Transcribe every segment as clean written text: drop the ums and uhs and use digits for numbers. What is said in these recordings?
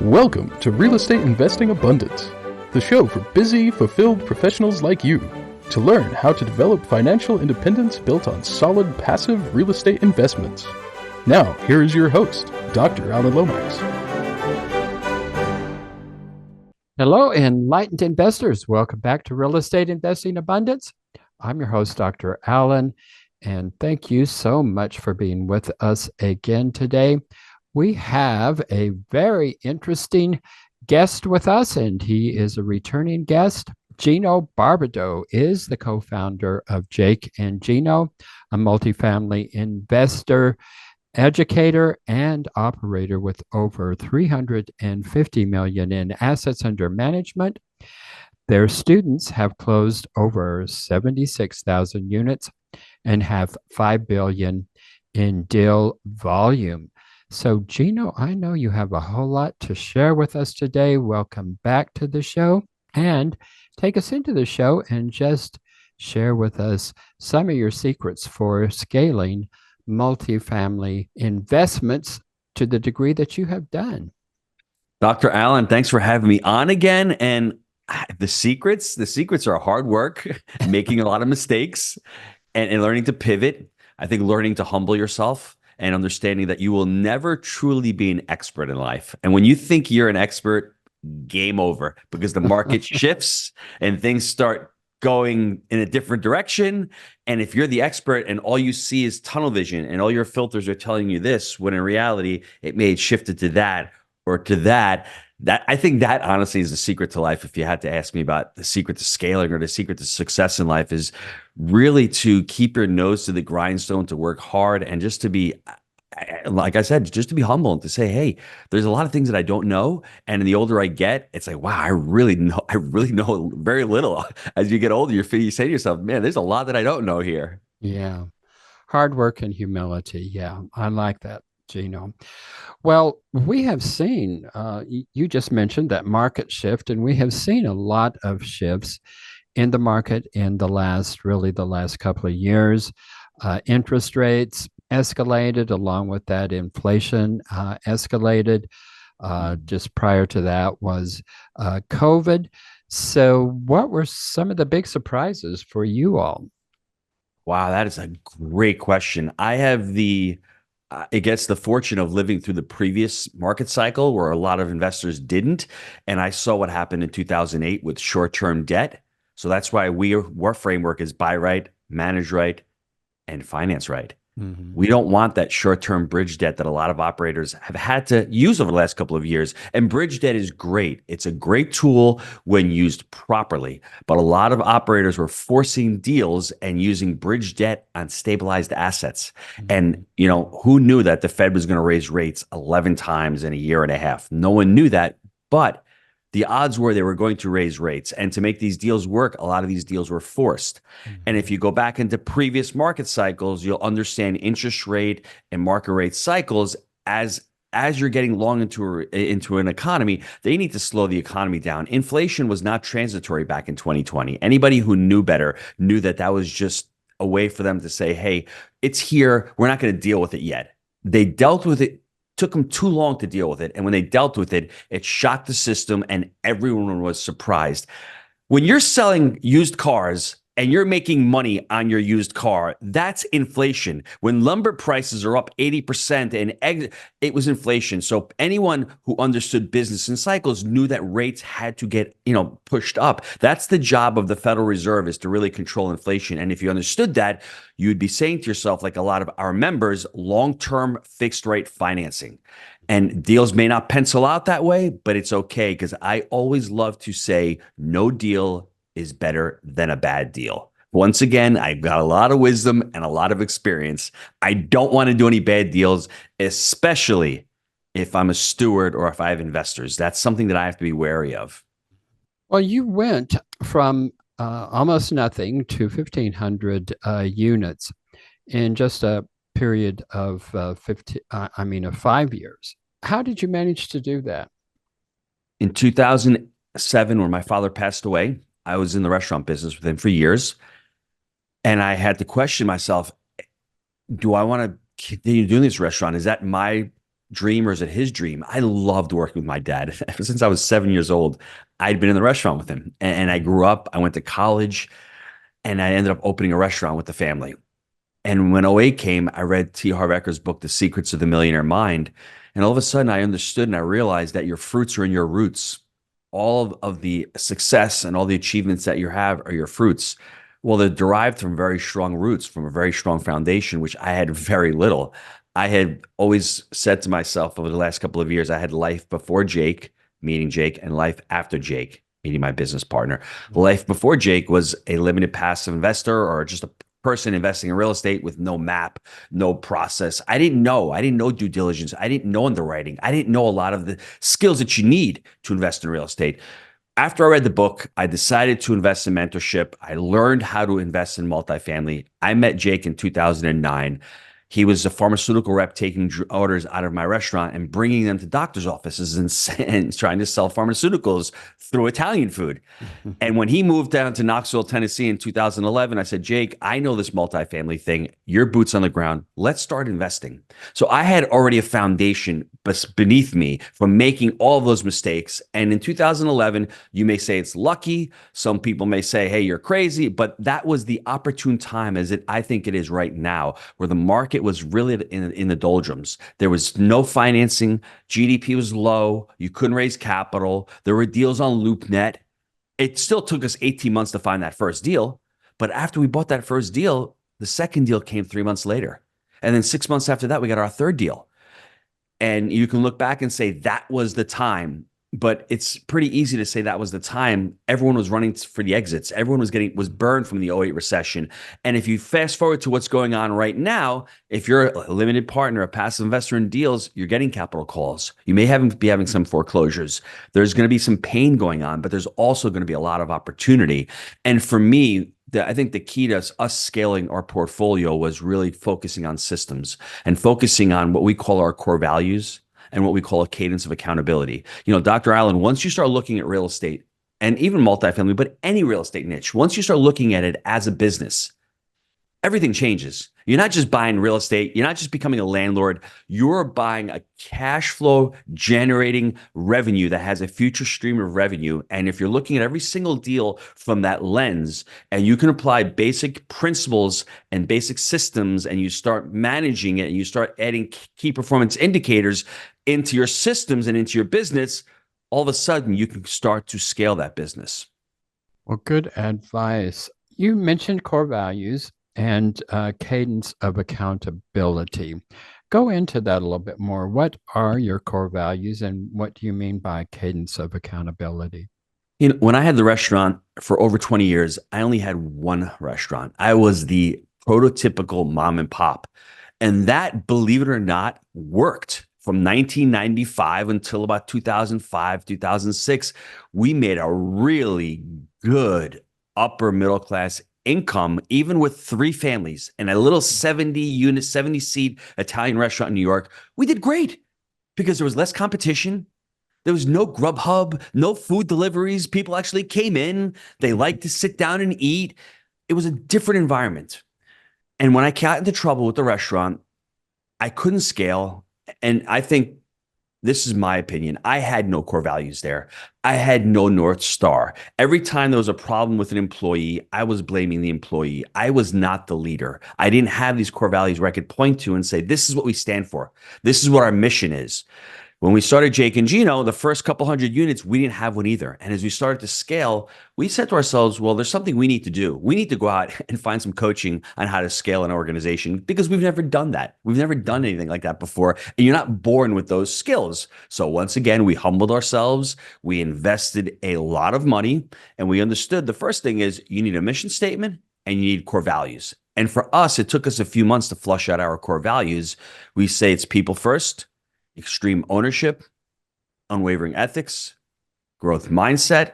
Welcome to Real Estate Investing Abundance, the show for busy, fulfilled professionals like you to learn how to develop financial independence built on solid, passive real estate investments. Now, here is your host, Dr. Alan Lomax. Hello, enlightened investors. Welcome back to Real Estate Investing Abundance. I'm your host, Dr. Alan, and thank you so much for being with us again today. We have a very interesting guest with us, and he is a returning guest. Gino Barbaro is the co-founder of Jake and Gino, a multifamily investor, educator, and operator with over $350 million in assets under management. Their students have closed over 76,000 units and have $5 billion in deal volume. So, Gino, I know you have a whole lot to share with us today. Welcome back to the show, and take us into the show and just share with us some of your secrets for scaling multifamily investments to the degree that you have done. Dr. Allen, thanks for having me on again. And the secrets are hard work, making a lot of mistakes, and learning to pivot. I think learning to humble yourself and understanding that you will never truly be an expert in life. And when you think you're an expert, game over, because the market shifts and things start going in a different direction. And if you're the expert and all you see is tunnel vision and all your filters are telling you this, when in reality, it may have shifted to that or to that. That I think that honestly is the secret to life. If you had to ask me about the secret to scaling or the secret to success in life, is really to keep your nose to the grindstone, to work hard, and just to be, like I said, just to be humble and to say, hey, there's a lot of things that I don't know. And the older I get, it's like, wow, I really know very little. As you get older, you say to yourself, man, there's a lot that I don't know here. Yeah. Hard work and humility. Yeah. I like that, Gino. Well, we have seen, you just mentioned that market shift, and we have seen a lot of shifts in the market in the last couple of years. Interest rates escalated, along with that inflation escalated. Just prior to that was COVID. So what were some of the big surprises for you all? Wow, that is a great question. I have it gets the fortune of living through the previous market cycle where a lot of investors didn't. And I saw what happened in 2008 with short-term debt. So that's why our framework is buy right, manage right, and finance right. Mm-hmm. We don't want that short-term bridge debt that a lot of operators have had to use over the last couple of years. And bridge debt is great. It's a great tool when used properly. But a lot of operators were forcing deals and using bridge debt on stabilized assets. Mm-hmm. And, who knew that the Fed was going to raise rates 11 times in a year and a half? No one knew that, but the odds were they were going to raise rates. And to make these deals work, a lot of these deals were forced. Mm-hmm. And if you go back into previous market cycles, you'll understand interest rate and market rate cycles as you're getting long into an economy, they need to slow the economy down. Inflation was not transitory back in 2020. Anybody who knew better knew that that was just a way for them to say, hey, it's here. We're not going to deal with it yet. They dealt with it. Took them too long to deal with it. And when they dealt with it, it shocked the system and everyone was surprised. When you're selling used cars and you're making money on your used car, that's inflation. When lumber prices are up 80% and it was inflation. So anyone who understood business and cycles knew that rates had to get, pushed up. That's the job of the Federal Reserve, is to really control inflation. And if you understood that, you'd be saying to yourself, like a lot of our members, long-term fixed rate financing. And deals may not pencil out that way, but it's okay, because I always love to say no deal is better than a bad deal. Once again, I've got a lot of wisdom and a lot of experience. I don't want to do any bad deals, especially if I'm a steward or if I have investors. That's something that I have to be wary of. Well, you went from almost nothing to 1,500 units in just a period of 5 years. How did you manage to do that? In 2007, when my father passed away, I was in the restaurant business with him for years. And I had to question myself, do I want to continue doing this restaurant? Is that my dream or is it his dream? I loved working with my dad. Ever since I was 7 years old, I'd been in the restaurant with him. And I grew up, I went to college, and I ended up opening a restaurant with the family. And when '08 came, I read T. Harv Eker's book, The Secrets of the Millionaire Mind. And all of a sudden, I understood and I realized that your fruits are in your roots. All of the success and all the achievements that you have are your fruits. Well, they're derived from very strong roots, from a very strong foundation, which I had very little. I had always said to myself over the last couple of years, I had life before Jake, meeting Jake, and life after Jake, meeting my business partner. Life before Jake was a limited passive investor or just a person investing in real estate with no map, no process. I didn't know. I didn't know due diligence. I didn't know underwriting. I didn't know a lot of the skills that you need to invest in real estate. After I read the book, I decided to invest in mentorship. I learned how to invest in multifamily. I met Jake in 2009. He was a pharmaceutical rep taking orders out of my restaurant and bringing them to doctors' offices and trying to sell pharmaceuticals through Italian food. And when he moved down to Knoxville, Tennessee in 2011, I said, Jake, I know this multifamily thing. Your boots on the ground. Let's start investing. So I had already a foundation beneath me from making all of those mistakes. And in 2011, you may say it's lucky. Some people may say, hey, you're crazy. But that was the opportune time, I think it is right now, where the market was really in the doldrums. There was no financing. GDP was low. You couldn't raise capital. There were deals on LoopNet. It still took us 18 months to find that first deal. But after we bought that first deal, the second deal came 3 months later. And then 6 months after that, we got our third deal. And you can look back and say that was the time. But it's pretty easy to say that was the time. Everyone was running for the exits. Everyone was burned from the '08 recession. And if you fast forward to what's going on right now, if you're a limited partner, a passive investor in deals, you're getting capital calls. You may be having some foreclosures. There's going to be some pain going on, but there's also going to be a lot of opportunity. And for me, I think the key to us scaling our portfolio was really focusing on systems and focusing on what we call our core values and what we call a cadence of accountability. You know, Dr. Allen, once you start looking at real estate and even multifamily, but any real estate niche, once you start looking at it as a business, everything changes. You're not just buying real estate. You're not just becoming a landlord. You're buying a cash flow generating revenue that has a future stream of revenue. And if you're looking at every single deal from that lens, and you can apply basic principles and basic systems, and you start managing it, and you start adding key performance indicators into your systems and into your business, all of a sudden you can start to scale that business. Well, good advice. You mentioned core values and cadence of accountability. Go into that a little bit more. What are your core values and what do you mean by cadence of accountability? You know, when I had the restaurant for over 20 years, I only had one restaurant. I was the prototypical mom and pop. And that, believe it or not, worked. From 1995 until about 2005, 2006, we made a really good upper middle class income, even with 3 families and a little 70 seat Italian restaurant in New York. We did great because there was less competition. There was no Grubhub, no food deliveries. People actually came in. They liked to sit down and eat. It was a different environment. And when I got into trouble with the restaurant, I couldn't scale. And I think this is my opinion. I had no core values there. I had no North Star. Every time there was a problem with an employee, I was blaming the employee. I was not the leader. I didn't have these core values where I could point to and say, this is what we stand for. This is what our mission is. When we started Jake and Gino, the first couple hundred units, we didn't have one either. And as we started to scale, we said to ourselves, well, there's something we need to do. We need to go out and find some coaching on how to scale an organization because we've never done that. We've never done anything like that before. And you're not born with those skills. So once again, we humbled ourselves. We invested a lot of money and we understood the first thing is you need a mission statement and you need core values. And for us, it took us a few months to flush out our core values. We say it's people first, extreme ownership, unwavering ethics, growth mindset,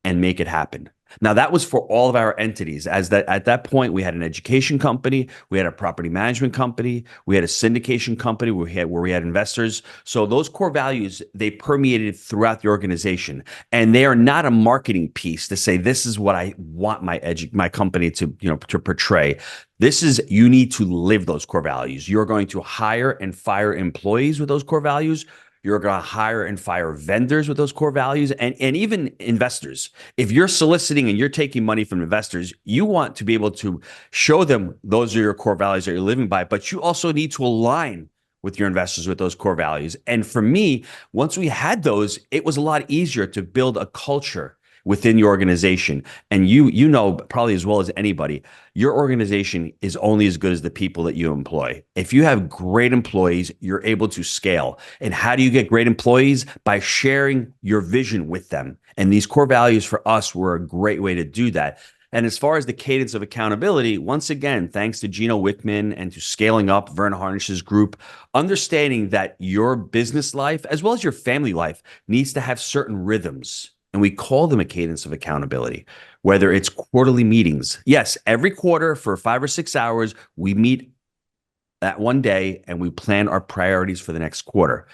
and make it happen. Now that was for all of our entities. At that point, we had an education company, we had a property management company, we had a syndication company where we had investors. So those core values, they permeated throughout the organization, and they are not a marketing piece to say this is what I want my company to to portray. This is, you need to live those core values. You're going to hire and fire employees with those core values. You're going to hire and fire vendors with those core values, and even investors. If you're soliciting and you're taking money from investors, you want to be able to show them those are your core values that you're living by, but you also need to align with your investors with those core values. And for me, once we had those, it was a lot easier to build a culture within your organization. And you know probably as well as anybody, your organization is only as good as the people that you employ. If you have great employees, you're able to scale. And how do you get great employees? By sharing your vision with them. And these core values for us were a great way to do that. And as far as the cadence of accountability, once again, thanks to Gino Wickman and to Scaling Up, Vern Harnish's group, understanding that your business life, as well as your family life, needs to have certain rhythms. And we call them a cadence of accountability, whether it's quarterly meetings. Yes, every quarter for 5 or 6 hours, we meet that one day and we plan our priorities for the next quarter.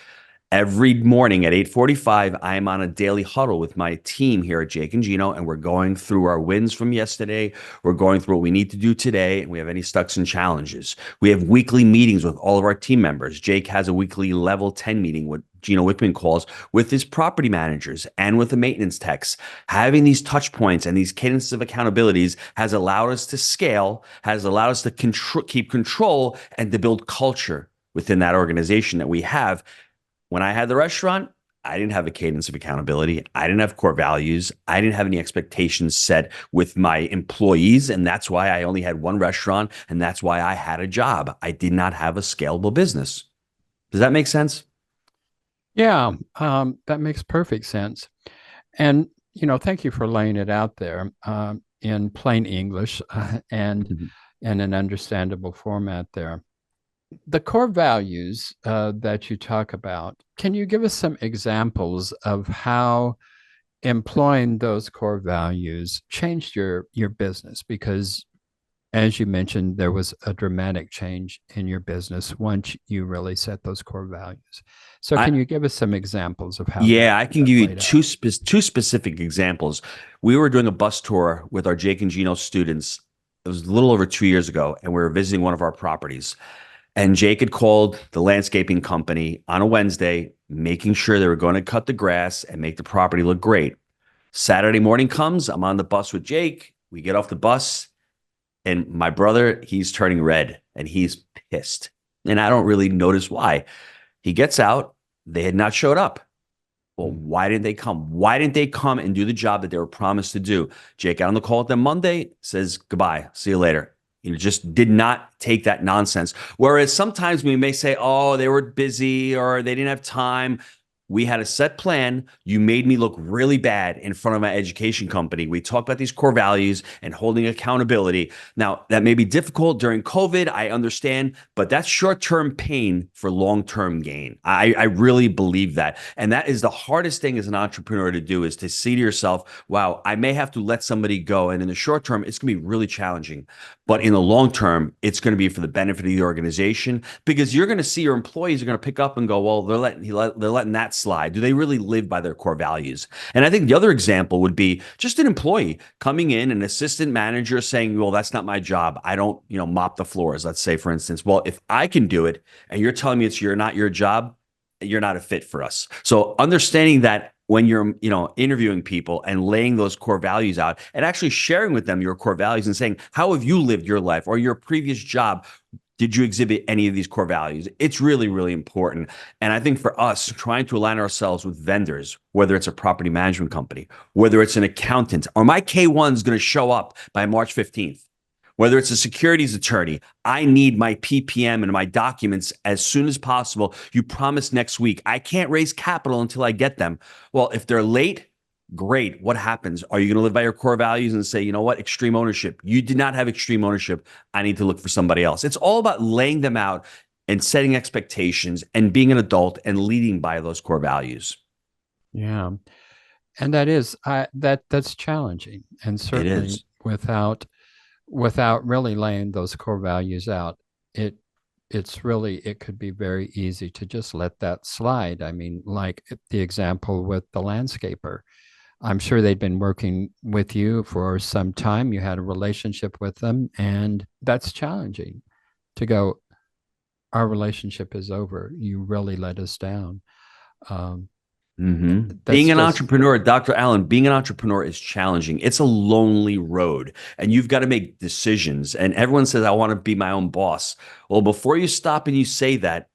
Every morning at 8:45, I am on a daily huddle with my team here at Jake and Gino, and we're going through our wins from yesterday. We're going through what we need to do today, and we have any stucks and challenges. We have weekly meetings with all of our team members. Jake has a weekly level 10 meeting, what Gino Wickman calls, with his property managers and with the maintenance techs. Having these touch points and these cadences of accountabilities has allowed us to scale, has allowed us to keep control and to build culture within that organization that we have. When I had the restaurant, I didn't have a cadence of accountability. I didn't have core values. I didn't have any expectations set with my employees. And that's why I only had one restaurant. And that's why I had a job. I did not have a scalable business. Does that make sense? Yeah, that makes perfect sense. And, thank you for laying it out there in plain English and in an understandable format there. The core values that you talk about, can you give us some examples of how employing those core values changed your business? Because as you mentioned, there was a dramatic change in your business once you really set those core values. So can you give us some examples of how? Yeah, I can give you two specific examples. We were doing a bus tour with our Jake and Gino students. It was a little over 2 years ago, and we were visiting one of our properties. And Jake had called the landscaping company on a Wednesday, making sure they were going to cut the grass and make the property look great. Saturday morning comes, I'm on the bus with Jake. We get off the bus, and my brother, he's turning red, and he's pissed. And I don't really notice why. He gets out. They had not showed up. Well, why didn't they come? Why didn't they come and do the job that they were promised to do? Jake got on the call with them Monday, says, goodbye, see you later. Just did not take that nonsense. Whereas sometimes we may say, oh, they were busy or they didn't have time. We had a set plan. You made me look really bad in front of my education company. We talked about these core values and holding accountability. Now, that may be difficult during COVID. I understand, but that's short-term pain for long-term gain. I really believe that. And that is the hardest thing as an entrepreneur to do, is to see to yourself, wow, I may have to let somebody go. And in the short term, it's going to be really challenging. But in the long term, it's going to be for the benefit of the organization, because you're going to see your employees are going to pick up and go, well, they're letting that slide. Do they really live by their core values? And I think the other example would be just an employee coming in, an assistant manager saying, well, that's not my job. I don't, mop the floors, let's say, for instance. Well, if I can do it and you're telling me it's not your job, you're not a fit for us. So understanding that when you're, interviewing people and laying those core values out and actually sharing with them your core values and saying, how have you lived your life or your previous job? Did you exhibit any of these core values? It's really, really important. And I think for us, trying to align ourselves with vendors, whether it's a property management company, whether it's an accountant, or my K1 is going to show up by March 15th. Whether it's a securities attorney, I need my PPM and my documents as soon as possible. You promised next week. I can't raise capital until I get them. Well, if they're late, great. What happens? Are you going to live by your core values and say, you know what, extreme ownership? You did not have extreme ownership. I need to look for somebody else. It's all about laying them out and setting expectations and being an adult and leading by those core values. Yeah. And that is that's challenging, and It certainly is. without really laying those core values out, it it could be very easy to just let that slide. I mean, like the example with the landscaper. I'm sure they'd been working with you for some time. You had a relationship with them, and that's challenging to go, our relationship is over. You really let us down. Um, that's Being an just, entrepreneur, Dr. Allen, being an entrepreneur is challenging. It's a lonely road, and you've got to make decisions. And everyone says, I want to be my own boss. Well, before you stop and you say that,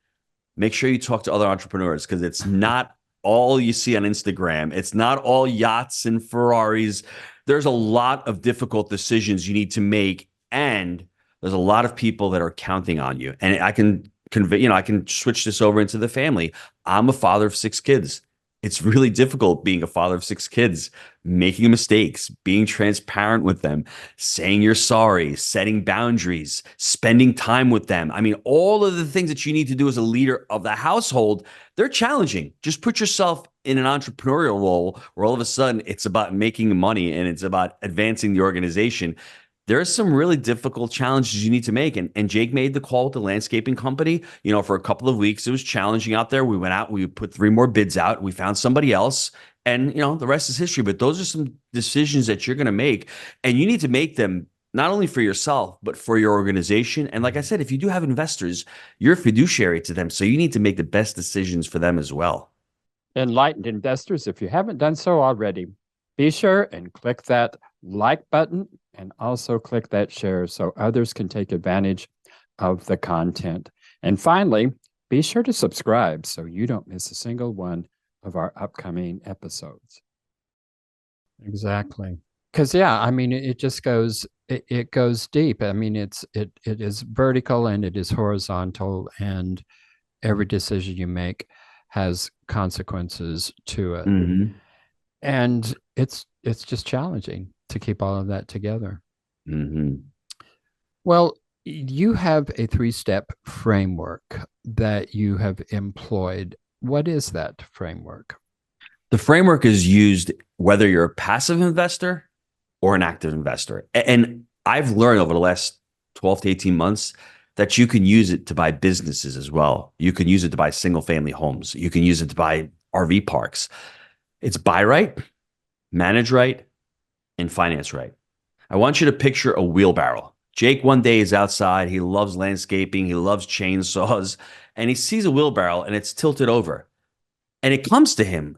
make sure you talk to other entrepreneurs, because it's not all you see on Instagram. It's not all yachts and Ferraris. There's a lot of difficult decisions you need to make, and there's a lot of people that are counting on you. And I can convey, I can switch this over into the family. I'm a father of 6 kids. It's really difficult being a father of 6 kids, making mistakes, being transparent with them, saying you're sorry, setting boundaries, spending time with them. I mean, all of the things that you need to do as a leader of the household, they're challenging. Just put yourself in an entrepreneurial role where all of a sudden it's about making money and it's about advancing the organization. There are some really difficult challenges you need to make. And Jake made the call with the landscaping company. For a couple of weeks, it was challenging out there. We went out, we put 3 more bids out, we found somebody else. And the rest is history. But those are some decisions that you're going to make, and you need to make them not only for yourself but for your organization. And like I said, if you do have investors, you're a fiduciary to them, so you need to make the best decisions for them as well. enlightened investors, if you haven't done so already, be sure and click that like button and also click that share so others can take advantage of the content. And finally, be sure to subscribe so you don't miss a single one of our upcoming episodes. Exactly. Because yeah, I mean, it just goes it goes deep. I mean, it is vertical and it is horizontal, and every decision you make has consequences to it. Mm-hmm. And it's just challenging to keep all of that together. Mm-hmm. Well, you have a 3-step framework that you have employed. What is that framework? The framework is used whether you're a passive investor or an active investor. And I've learned over the last 12 to 18 months that you can use it to buy businesses as well. You can use it to buy single family homes. You can use it to buy RV parks. It's buy right, manage right, and finance right. I want you to picture a wheelbarrow. Jake one day is outside. He loves landscaping. He loves chainsaws. And he sees a wheelbarrow and it's tilted over. And it comes to him,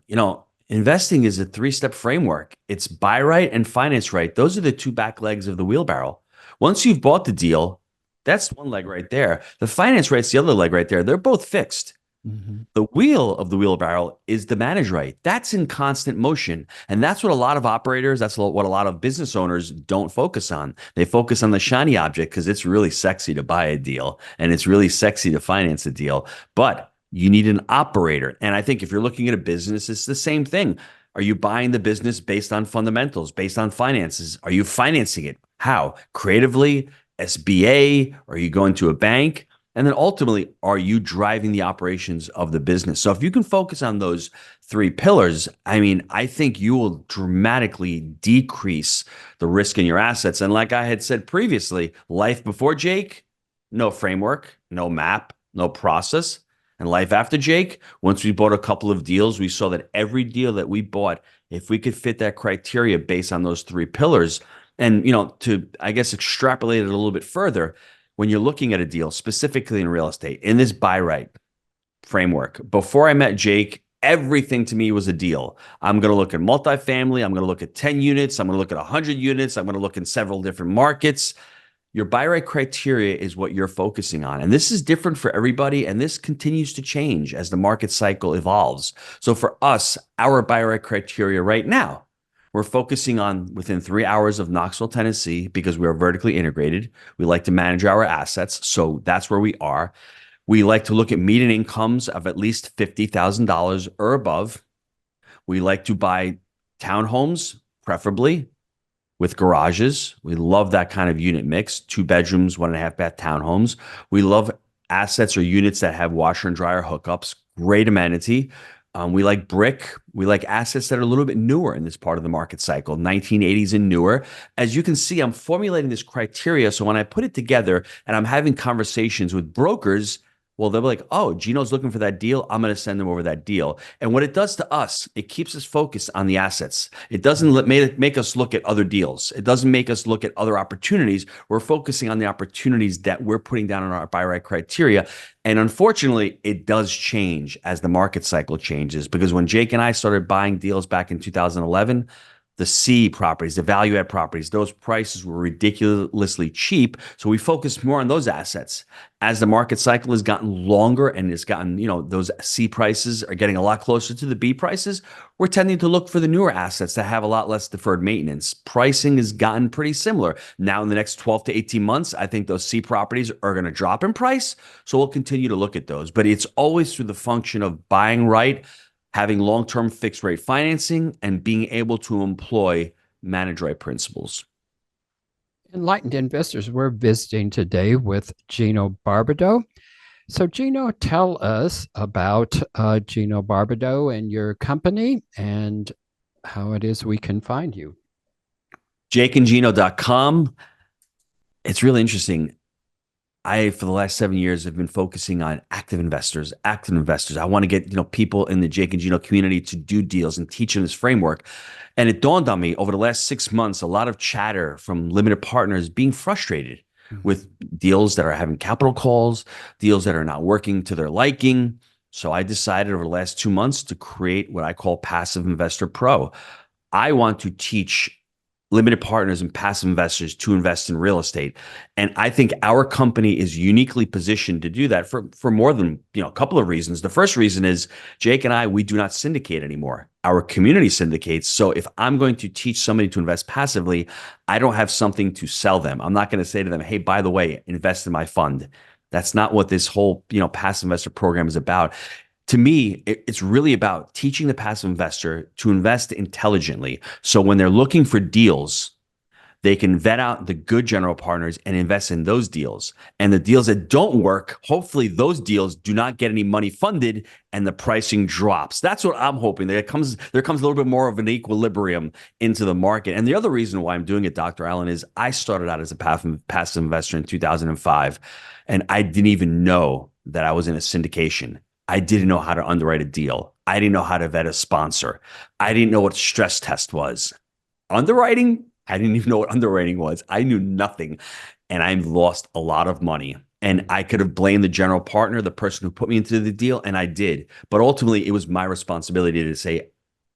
investing is a 3-step framework. It's buy right and finance right. Those are the 2 back legs of the wheelbarrow. Once you've bought the deal, that's one leg right there. The finance right's the other leg right there. They're both fixed. Mm-hmm. The wheel of the wheelbarrow is the manage right. That's in constant motion. And that's what a lot of operators, that's what a lot of business owners don't focus on. They focus on the shiny object because it's really sexy to buy a deal and it's really sexy to finance a deal. But you need an operator. And I think if you're looking at a business, it's the same thing. Are you buying the business based on fundamentals, based on finances? Are you financing it? How? Creatively, SBA? Are you going to a bank? And then ultimately, are you driving the operations of the business? So if you can focus on those 3 pillars, I mean, I think you will dramatically decrease the risk in your assets. And like I had said previously, life before Jake, no framework, no map, no process. And life after Jake, once we bought a couple of deals, we saw that every deal that we bought, if we could fit that criteria based on those 3 pillars, and to, I guess, extrapolate it a little bit further, when you're looking at a deal, specifically in real estate, in this buy right framework, before I met Jake, everything to me was a deal. I'm going to look at multifamily. I'm going to look at 10 units. I'm going to look at 100 units. I'm going to look in several different markets. Your buy right criteria is what you're focusing on. And this is different for everybody. And this continues to change as the market cycle evolves. So for us, our buy right criteria right now, we're focusing on within 3 hours of Knoxville, Tennessee, because we are vertically integrated. We like to manage our assets. So that's where we are. We like to look at median incomes of at least $50,000 or above. We like to buy townhomes, preferably with garages. We love that kind of unit mix, 2 bedrooms, 1.5 bath townhomes. We love assets or units that have washer and dryer hookups, great amenity. We like brick. We like assets that are a little bit newer in this part of the market cycle, 1980s and newer. As you can see, I'm formulating this criteria. So when I put it together and I'm having conversations with brokers, well, they'll be like, oh, Gino's looking for that deal. I'm going to send them over that deal. And what it does to us, it keeps us focused on the assets. It doesn't make us look at other deals. It doesn't make us look at other opportunities. We're focusing on the opportunities that we're putting down on our buy right criteria. And unfortunately, it does change as the market cycle changes, because when Jake and I started buying deals back in 2011, the C properties, the value add properties, those prices were ridiculously cheap. So we focused more on those assets. As the market cycle has gotten longer and it's gotten, those C prices are getting a lot closer to the B prices, we're tending to look for the newer assets that have a lot less deferred maintenance. Pricing has gotten pretty similar. Now in the next 12 to 18 months, I think those C properties are going to drop in price. So we'll continue to look at those. But it's always through the function of buying right, having long-term fixed rate financing, and being able to employ manage right principles. Enlightened investors, we're visiting today with Gino Barbaro. So Gino, tell us about Gino Barbaro and your company and how it is we can find you. jakeandgino.com. It's really interesting. For the last 7 years, have been focusing on active investors. I want to get, people in the Jake and Gino community to do deals and teach them this framework. And it dawned on me over the last 6 months, a lot of chatter from limited partners being frustrated with deals that are having capital calls, deals that are not working to their liking. So I decided over the last 2 months to create what I call Passive Investor Pro. I want to teach limited partners and passive investors to invest in real estate. And I think our company is uniquely positioned to do that for more than, a couple of reasons. The first reason is Jake and I, we do not syndicate anymore. Our community syndicates. So if I'm going to teach somebody to invest passively, I don't have something to sell them. I'm not going to say to them, hey, by the way, invest in my fund. That's not what this whole, passive investor program is about. To me, it's really about teaching the passive investor to invest intelligently. So when they're looking for deals, they can vet out the good general partners and invest in those deals. And the deals that don't work, hopefully those deals do not get any money funded and the pricing drops. That's what I'm hoping. There comes a little bit more of an equilibrium into the market. And the other reason why I'm doing it, Dr. Allen, is I started out as a passive investor in 2005, and I didn't even know that I was in a syndication. I didn't know how to underwrite a deal. I didn't know how to vet a sponsor. I didn't know what a stress test was. Underwriting, I didn't even know what underwriting was. I knew nothing, and I lost a lot of money. And I could have blamed the general partner, the person who put me into the deal, and I did. But ultimately, it was my responsibility to say,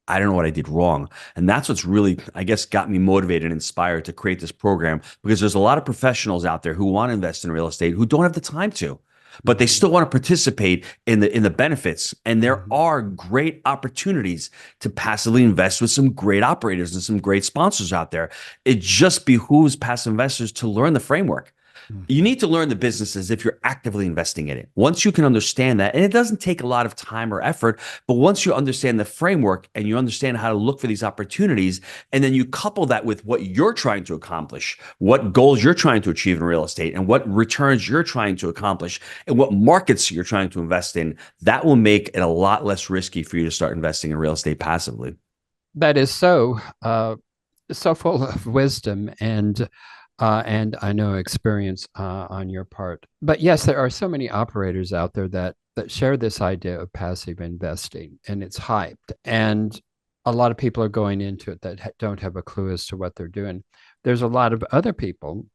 I don't know what I did wrong. And that's what's really, I guess, got me motivated and inspired to create this program, because there's a lot of professionals out there who want to invest in real estate who don't have the time to. But they still want to participate in the benefits. And there are great opportunities to passively invest with some great operators and some great sponsors out there. It just behooves passive investors to learn the framework. You need to learn the businesses if you're actively investing in it. Once you can understand that, and it doesn't take a lot of time or effort, but once you understand the framework and you understand how to look for these opportunities, and then you couple that with what you're trying to accomplish, what goals you're trying to achieve in real estate, and what returns you're trying to accomplish, and what markets you're trying to invest in, that will make it a lot less risky for you to start investing in real estate passively. That is so full of wisdom and I know experience on your part. But yes, there are so many operators out there that share this idea of passive investing, and it's hyped. And a lot of people are going into it that don't have a clue as to what they're doing. There's a lot of other people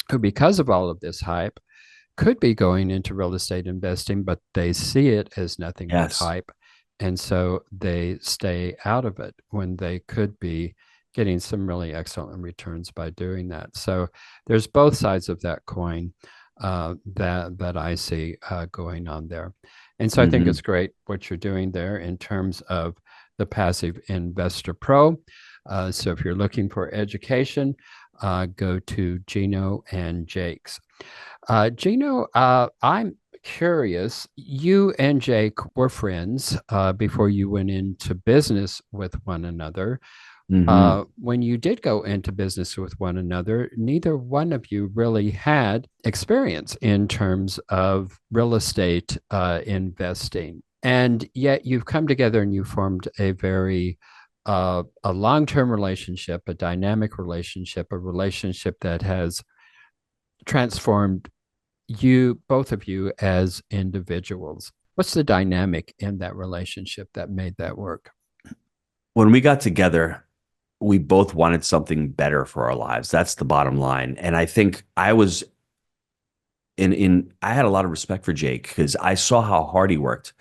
who, because of all of this hype, could be going into real estate investing, but they see it as nothing but hype. And so they stay out of it when they could be getting some really excellent returns by doing that. So there's both sides of that coin that I see going on there. And so I think it's great what you're doing there in terms of the Passive Investor Pro. So if you're looking for education, go to Gino and Jake's. Gino, I'm curious, you and Jake were friends before you went into business with one another. When you did go into business with one another, neither one of you really had experience in terms of real estate investing. And yet you've come together and you formed a very a long-term relationship, a dynamic relationship, a relationship that has transformed you, both of you, as individuals. What's the dynamic in that relationship that made that work? When we got together, we both wanted something better for our lives. That's the bottom line. And I think I was in I had a lot of respect for Jake because I saw how hard he worked.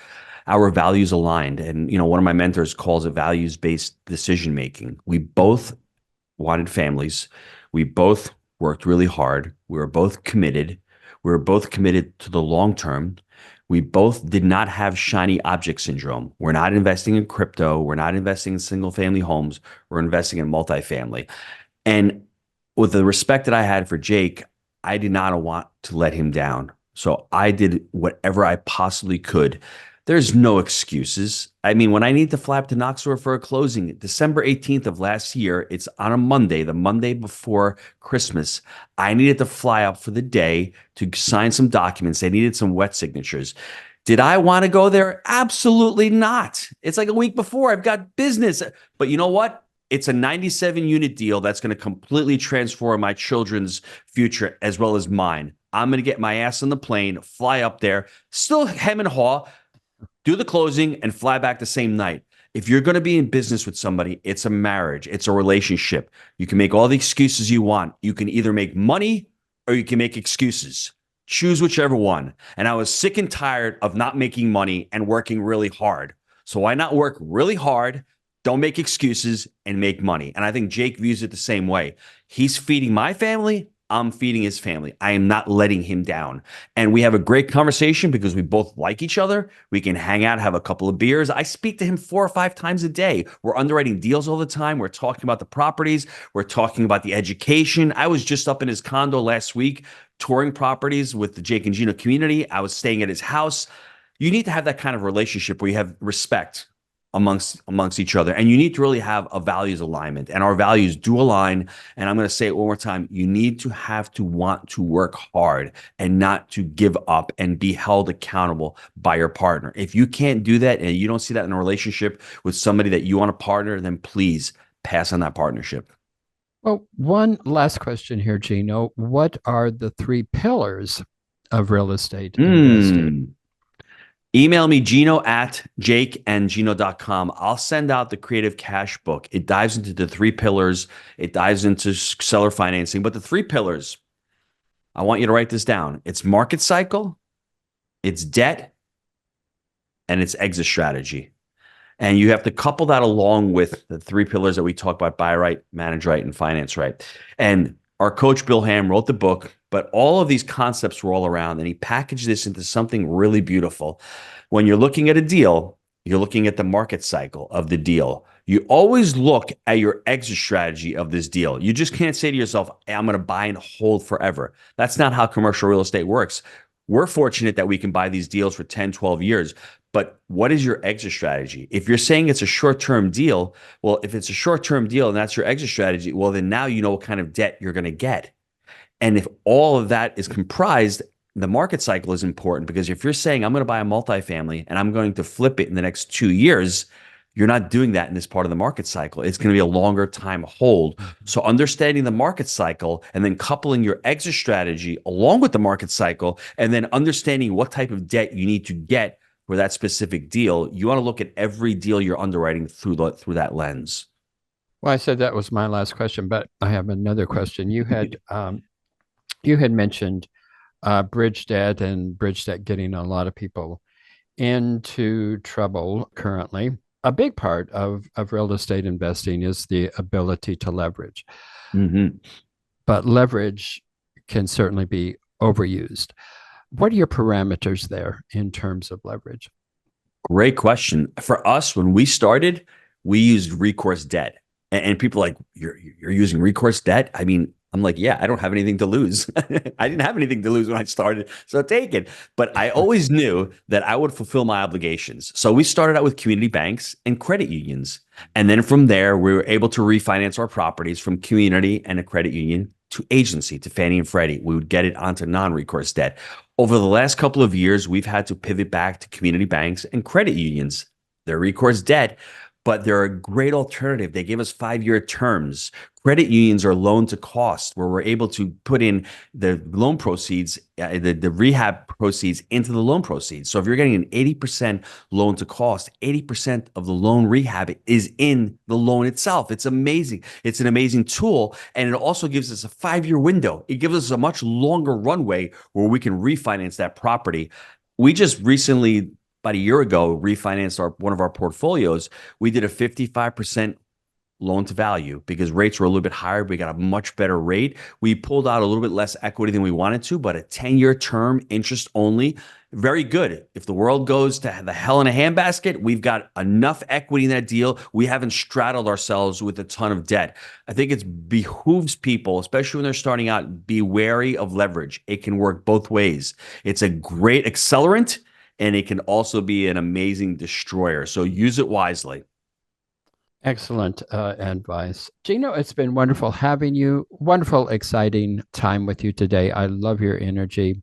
Our values aligned. And, one of my mentors calls it values-based decision making. We both wanted families. We both worked really hard. We were both committed. We were both committed to the long term. We both did not have shiny object syndrome. We're not investing in crypto. We're not investing in single family homes. We're investing in multifamily. And with the respect that I had for Jake, I did not want to let him down. So I did whatever I possibly could. There's no excuses. I mean, when I need to fly up to Knoxville for a closing, December 18th of last year, it's on a Monday, the Monday before Christmas. I needed to fly up for the day to sign some documents. They needed some wet signatures. Did I want to go there? Absolutely not. It's like a week before. I've got business. But you know what? It's a 97 unit deal that's going to completely transform my children's future as well as mine. I'm going to get my ass on the plane, fly up there, still hem and haw, do the closing, and fly back the same night. If you're going to be in business with somebody, it's a marriage. It's a relationship. You can make all the excuses you want. You can either make money or you can make excuses. Choose whichever one. And I was sick and tired of not making money and working really hard. So why not work really hard, don't make excuses, and make money? And I think Jake views it the same way. He's feeding my family. I'm feeding his family. I am not letting him down. And we have a great conversation because we both like each other. We can hang out, have a couple of beers. I speak to him 4 or 5 times a day. We're underwriting deals all the time. We're talking about the properties. We're talking about the education. I was just up in his condo last week touring properties with the Jake and Gino community. I was staying at his house. You need to have that kind of relationship where you have respect amongst each other. And you need to really have a values alignment. And our values do align. And I'm going to say it one more time. You need to have to want to work hard and not to give up and be held accountable by your partner. If you can't do that and you don't see that in a relationship with somebody that you want to partner, then please pass on that partnership. Well, one last question here, Gino. What are the 3 pillars of real estate investing? Email me, Gino at jakeandgino.com. I'll send out the Creative Cash book. It dives into the 3 pillars. It dives into seller financing. But the 3 pillars, I want you to write this down. It's market cycle, it's debt, and it's exit strategy. And you have to couple that along with the 3 pillars that we talk about: buy right, manage right, and finance right. And our coach, Bill Ham, wrote the book, but all of these concepts were all around, and he packaged this into something really beautiful. When you're looking at a deal, you're looking at the market cycle of the deal. You always look at your exit strategy of this deal. You just can't say to yourself, hey, I'm going to buy and hold forever. That's not how commercial real estate works. We're fortunate that we can buy these deals for 10, 12 years. But what is your exit strategy? If you're saying it's a short-term deal, well, if it's a short-term deal and that's your exit strategy, well, then now you know what kind of debt you're going to get. And if all of that is comprised, the market cycle is important, because if you're saying I'm going to buy a multifamily and I'm going to flip it in the next 2 years, you're not doing that in this part of the market cycle. It's going to be a longer time hold. So understanding the market cycle and then coupling your exit strategy along with the market cycle, and then understanding what type of debt you need to get for that specific deal. You want to look at every deal you're underwriting through that lens. Well, I said that was my last question, but I have another question. You had mentioned bridge debt, and bridge debt getting a lot of people into trouble currently. A big part of real estate investing is the ability to leverage. Mm-hmm. But leverage can certainly be overused. What are your parameters there in terms of leverage? Great question. For us, when we started, we used recourse debt. And people are like, you're using recourse debt? I mean, I'm like, yeah, I don't have anything to lose. I didn't have anything to lose when I started, so take it. But I always knew that I would fulfill my obligations. So we started out with community banks and credit unions. And then from there, we were able to refinance our properties from community and a credit union to agency, to Fannie and Freddie. We would get it onto non-recourse debt. Over the last couple of years, we've had to pivot back to community banks and credit unions. They're recourse debt, but they're a great alternative. They give us 5-year terms. Credit unions are loan to cost, where we're able to put in the loan proceeds, the rehab proceeds into the loan proceeds. So if you're getting an 80% loan to cost, 80% of the loan rehab is in the loan itself. It's amazing. It's an amazing tool. And it also gives us a 5-year window. It gives us a much longer runway where we can refinance that property. We just recently, about a year ago, refinanced one of our portfolios. We did a 55% loan to value because rates were a little bit higher. We got a much better rate. We pulled out a little bit less equity than we wanted to, but a 10-year term, interest only, very good. If the world goes to the hell in a handbasket, we've got enough equity in that deal. We haven't straddled ourselves with a ton of debt. I think it behooves people, especially when they're starting out, be wary of leverage. It can work both ways. It's a great accelerant, and it can also be an amazing destroyer. So use it wisely. Excellent advice. Gino, it's been wonderful having you. Wonderful, exciting time with you today. I love your energy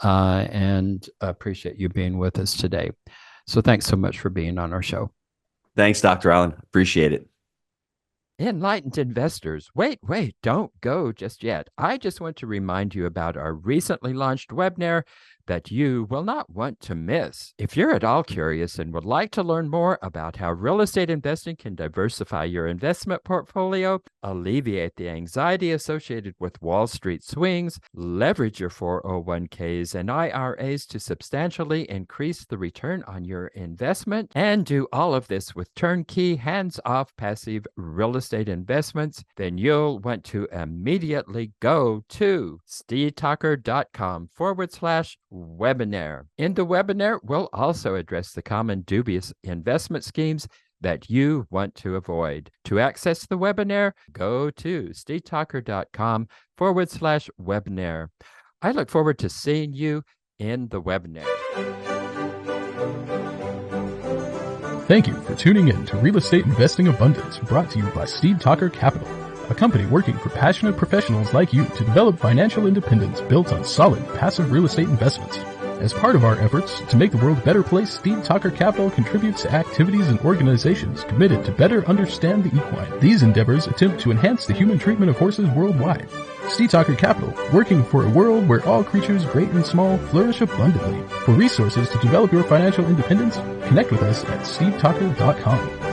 and appreciate you being with us today. So thanks so much for being on our show. Thanks, Dr. Allen. Appreciate it. Enlightened investors, wait, don't go just yet. I just want to remind you about our recently launched webinar that you will not want to miss. If you're at all curious and would like to learn more about how real estate investing can diversify your investment portfolio, alleviate the anxiety associated with Wall Street swings, leverage your 401ks and IRAs to substantially increase the return on your investment, and do all of this with turnkey, hands-off, passive real estate investments, then you'll want to immediately go to stevetalker.com/webinar. In the webinar, we'll also address the common dubious investment schemes that you want to avoid. To access the webinar, go to stevetalker.com/webinar. I look forward to seeing you in the webinar. Thank you for tuning in to Real Estate Investing Abundance, brought to you by Steve Talker Capital, a company working for passionate professionals like you to develop financial independence built on solid, passive real estate investments. As part of our efforts to make the world a better place, Steve Talker Capital contributes to activities and organizations committed to better understand the equine. These endeavors attempt to enhance the human treatment of horses worldwide. Steve Talker Capital, working for a world where all creatures, great and small, flourish abundantly. For resources to develop your financial independence, connect with us at stevetalker.com.